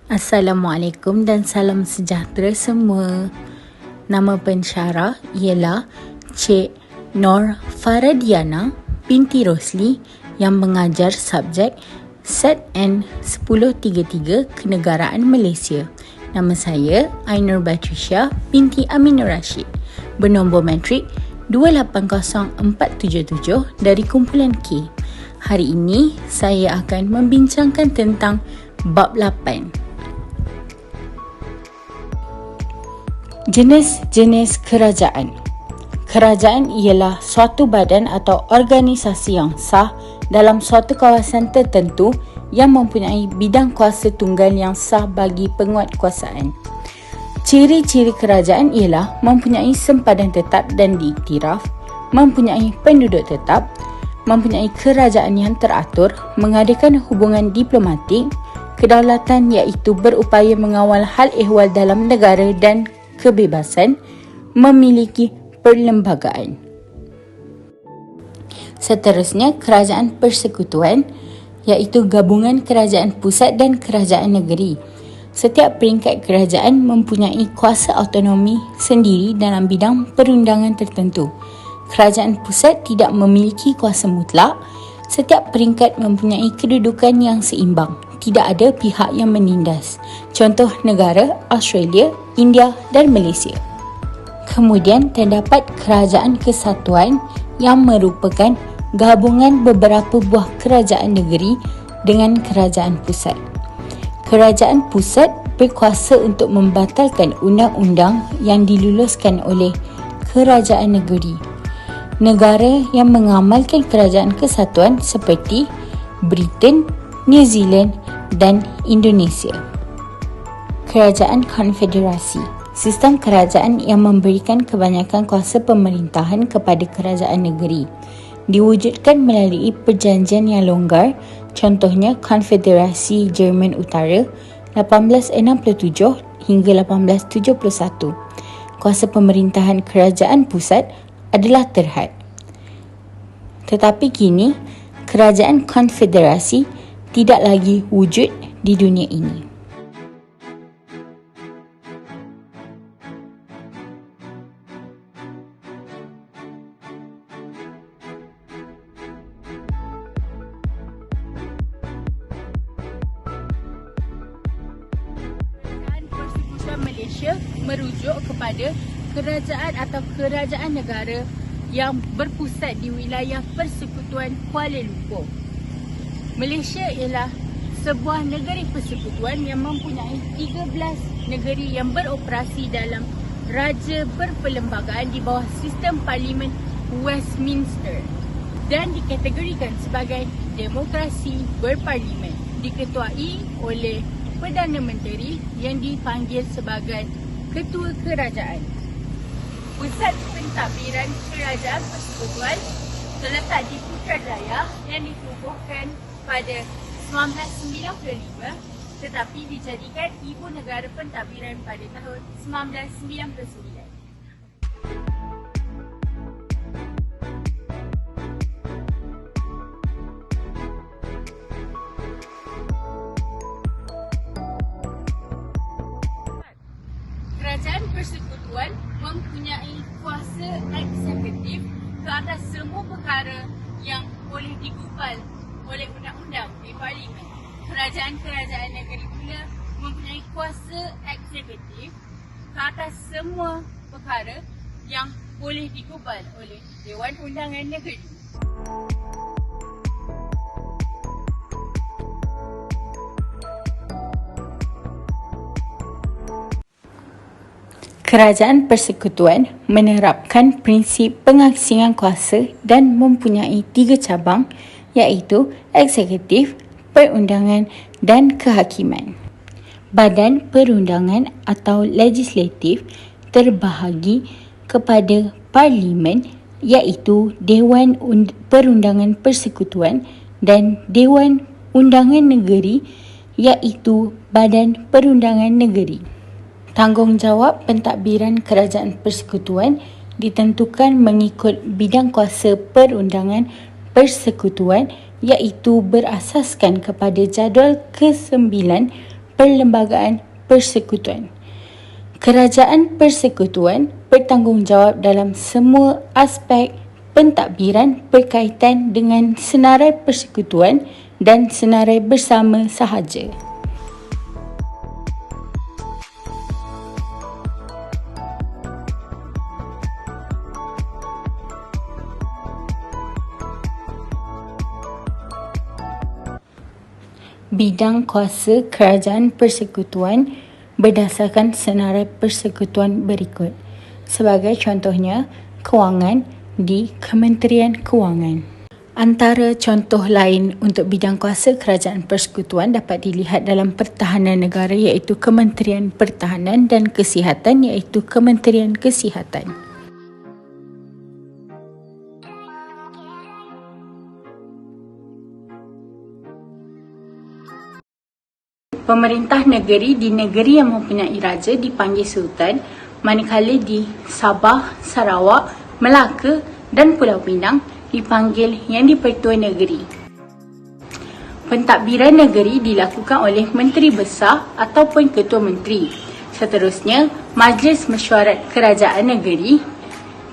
Assalamualaikum dan salam sejahtera semua. Nama pensyarah ialah Cik Nor Faradiana binti Rosli yang mengajar subjek SETN 1033 Kenegaraan Malaysia. Nama saya Ainur Batrisya binti Aminur Rashid, bernombor matrik 280477 dari kumpulan K. Hari ini saya akan membincangkan tentang bab 8. Jenis-jenis kerajaan. Kerajaan ialah suatu badan atau organisasi yang sah dalam suatu kawasan tertentu yang mempunyai bidang kuasa tunggal yang sah bagi penguatkuasaan. Ciri-ciri kerajaan ialah mempunyai sempadan tetap dan diiktiraf, mempunyai penduduk tetap, mempunyai kerajaan yang teratur, mengadakan hubungan diplomatik, kedaulatan iaitu berupaya mengawal hal ehwal dalam negara dan kebebasan, memiliki perlembagaan. Seterusnya, kerajaan persekutuan iaitu gabungan kerajaan pusat dan kerajaan negeri. Setiap peringkat kerajaan mempunyai kuasa autonomi sendiri dalam bidang perundangan tertentu. Kerajaan pusat tidak memiliki kuasa mutlak. Setiap peringkat mempunyai kedudukan yang seimbang. Tidak ada pihak yang menindas. Contoh negara Australia, India dan Malaysia. Kemudian terdapat kerajaan kesatuan yang merupakan gabungan beberapa buah kerajaan negeri dengan kerajaan pusat. Kerajaan pusat berkuasa untuk membatalkan undang-undang yang diluluskan oleh kerajaan negeri. Negara yang mengamalkan kerajaan kesatuan seperti Britain, New Zealand dan Indonesia. Kerajaan konfederasi. Sistem kerajaan yang memberikan kebanyakan kuasa pemerintahan kepada kerajaan negeri. Diwujudkan melalui perjanjian yang longgar, contohnya Konfederasi Jerman Utara 1867 hingga 1871. Kuasa pemerintahan kerajaan pusat adalah terhad. Tetapi kini, kerajaan konfederasi tidak lagi wujud di dunia ini. Kerajaan Persekutuan Malaysia merujuk kepada kerajaan atau kerajaan negara yang berpusat di wilayah Persekutuan Kuala Lumpur. Malaysia ialah sebuah negeri persekutuan yang mempunyai 13 negeri yang beroperasi dalam raja berperlembagaan di bawah sistem Parlimen Westminster dan dikategorikan sebagai demokrasi berparlimen, diketuai oleh Perdana Menteri yang dipanggil sebagai Ketua Kerajaan. Pusat pentadbiran kerajaan persekutuan terletak di Putrajaya yang ditubuhkan pada 1995 tetapi dijadikan ibu negara pentadbiran pada tahun 1999. Kerajaan persekutuan mempunyai kuasa eksekutif ke atas semua perkara yang boleh digubal oleh undang-undang di parlimen. Kerajaan-kerajaan negeri pula mempunyai kuasa eksekutif ke atas semua perkara yang boleh digubal oleh Dewan Undangan Negeri. Kerajaan persekutuan menerapkan prinsip pengasingan kuasa dan mempunyai 3 cabang iaitu eksekutif, perundangan dan kehakiman. Badan perundangan atau legislatif terbahagi kepada parlimen iaitu Dewan Perundangan Persekutuan dan Dewan Undangan Negeri iaitu Badan Perundangan Negeri. Tanggungjawab pentadbiran kerajaan persekutuan ditentukan mengikut bidang kuasa perundangan persekutuan iaitu berasaskan kepada jadual ke-9 Perlembagaan Persekutuan. Kerajaan persekutuan bertanggungjawab dalam semua aspek pentadbiran berkaitan dengan senarai persekutuan dan senarai bersama sahaja. Bidang kuasa kerajaan persekutuan berdasarkan senarai persekutuan berikut. Sebagai contohnya, kewangan di Kementerian Kewangan. Antara contoh lain untuk bidang kuasa kerajaan persekutuan dapat dilihat dalam pertahanan negara iaitu Kementerian Pertahanan dan Kesihatan iaitu Kementerian Kesihatan. Pemerintah negeri di negeri yang mempunyai raja dipanggil Sultan, manakala di Sabah, Sarawak, Melaka dan Pulau Pinang dipanggil Yang di-Pertua Negeri. Pentadbiran negeri dilakukan oleh Menteri Besar ataupun Ketua Menteri. Seterusnya, Majlis Mesyuarat Kerajaan Negeri,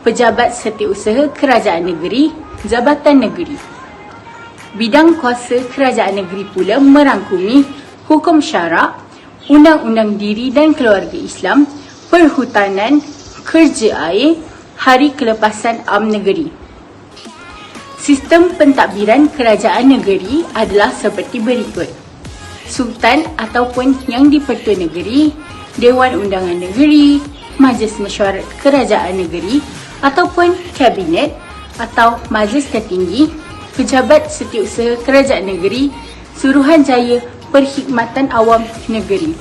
Pejabat Setiausaha Kerajaan Negeri, Jabatan Negeri. Bidang kuasa kerajaan negeri pula merangkumi hukum syarak, undang-undang diri dan keluarga Islam, perhutanan, kerja air, hari kelepasan am negeri. Sistem pentadbiran kerajaan negeri adalah seperti berikut. Sultan ataupun Yang di-Pertua Negeri, Dewan Undangan Negeri, Majlis Mesyuarat Kerajaan Negeri ataupun Kabinet atau Majlis Tertinggi, Pejabat Setiausaha Kerajaan Negeri, Suruhanjaya Perkhidmatan Awam Negeri.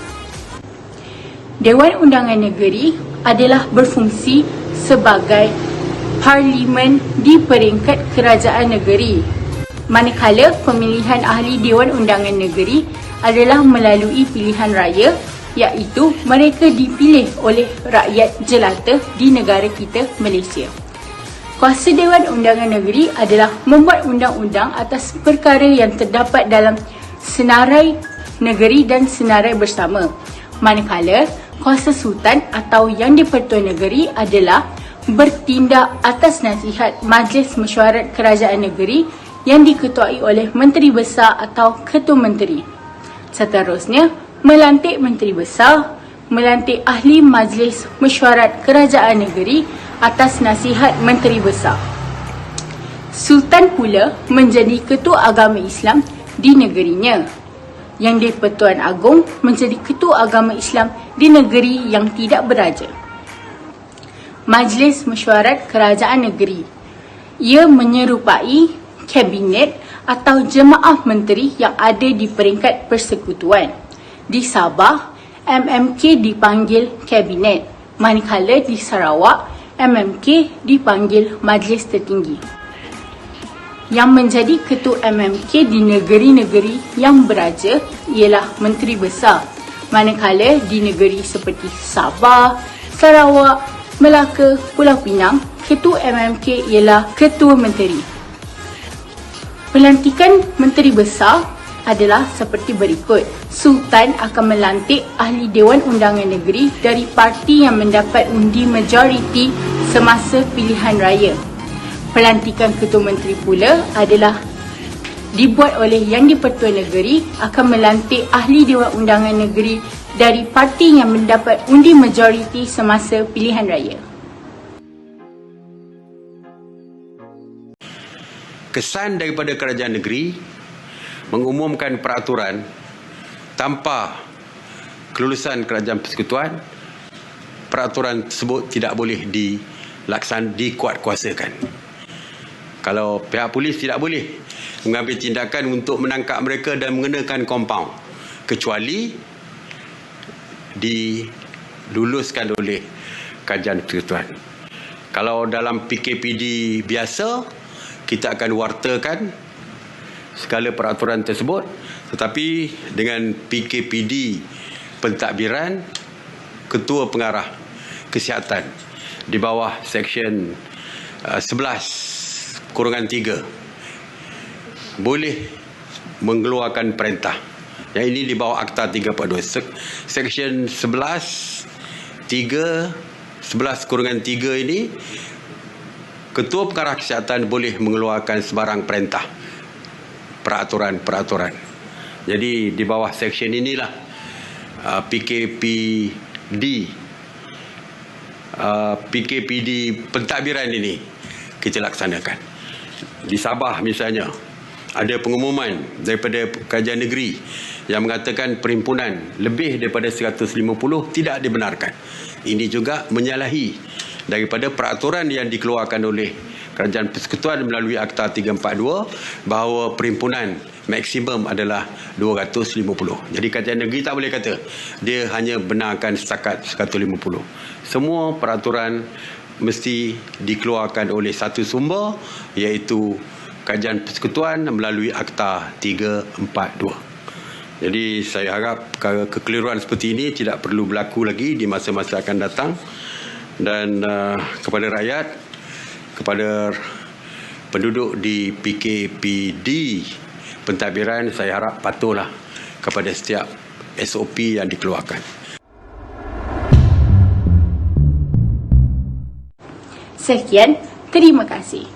Dewan Undangan Negeri adalah berfungsi sebagai parlimen di peringkat kerajaan negeri. Manakala pemilihan ahli Dewan Undangan Negeri adalah melalui pilihan raya, iaitu mereka dipilih oleh rakyat jelata di negara kita Malaysia. Kuasa Dewan Undangan Negeri adalah membuat undang-undang atas perkara yang terdapat dalam senarai negeri dan senarai bersama. Manakala kuasa Sultan atau Yang di-Pertua Negeri adalah bertindak atas nasihat Majlis Mesyuarat Kerajaan Negeri yang diketuai oleh Menteri Besar atau Ketua Menteri. Seterusnya, melantik Menteri Besar, melantik ahli Majlis Mesyuarat Kerajaan Negeri atas nasihat Menteri Besar. Sultan pula menjadi Ketua Agama Islam di negerinya. Yang di-Pertuan Agong menjadi Ketua Agama Islam di negeri yang tidak beraja. Majlis Mesyuarat Kerajaan Negeri. Ia menyerupai Kabinet atau Jemaah Menteri yang ada di peringkat persekutuan. Di Sabah, MMK dipanggil Kabinet, manakala di Sarawak, MMK dipanggil Majlis Tertinggi. Yang menjadi Ketua MMK di negeri-negeri yang beraja ialah Menteri Besar, manakala di negeri seperti Sabah, Sarawak, Melaka, Pulau Pinang, Ketua MMK ialah Ketua Menteri. Pelantikan Menteri Besar adalah seperti berikut. Sultan akan melantik ahli Dewan Undangan Negeri dari parti yang mendapat undi majoriti semasa pilihan raya. Pelantikan Ketua Menteri pula adalah dibuat oleh Yang di-Pertua Negeri akan melantik ahli Dewan Undangan Negeri dari parti yang mendapat undi majoriti semasa pilihan raya. Kesan daripada kerajaan negeri mengumumkan peraturan tanpa kelulusan kerajaan persekutuan, peraturan tersebut tidak boleh dikuatkuasakan. Kalau pihak polis tidak boleh mengambil tindakan untuk menangkap mereka dan mengenakan kompaun kecuali diluluskan oleh kerajaan persekutuan. Kalau dalam PKPD biasa, kita akan wartakan segala peraturan tersebut, tetapi dengan PKPD pentadbiran, Ketua Pengarah Kesihatan di bawah Seksyen 11/3 boleh mengeluarkan perintah Yang ini di bawah Akta 342. Section 11(3) ini, Ketua Pengarah Kesihatan boleh mengeluarkan sebarang perintah, peraturan. Jadi di bawah section inilah PKPD pentadbiran ini kita laksanakan. Di Sabah misalnya, ada pengumuman daripada Kerajaan Negeri yang mengatakan perhimpunan lebih daripada 150 tidak dibenarkan. Ini juga menyalahi daripada peraturan yang dikeluarkan oleh Kerajaan Persekutuan melalui Akta 342 bahawa perhimpunan maksimum adalah 250. Jadi Kerajaan Negeri tak boleh kata dia hanya benarkan setakat 150. Semua peraturan mesti dikeluarkan oleh satu sumber, iaitu Kerajaan Persekutuan melalui Akta 342. Jadi saya harap kekeliruan seperti ini tidak perlu berlaku lagi di masa-masa akan datang. Dan kepada rakyat, kepada penduduk di PKPD pentadbiran, saya harap patuhlah kepada setiap SOP yang dikeluarkan. Sekian, terima kasih.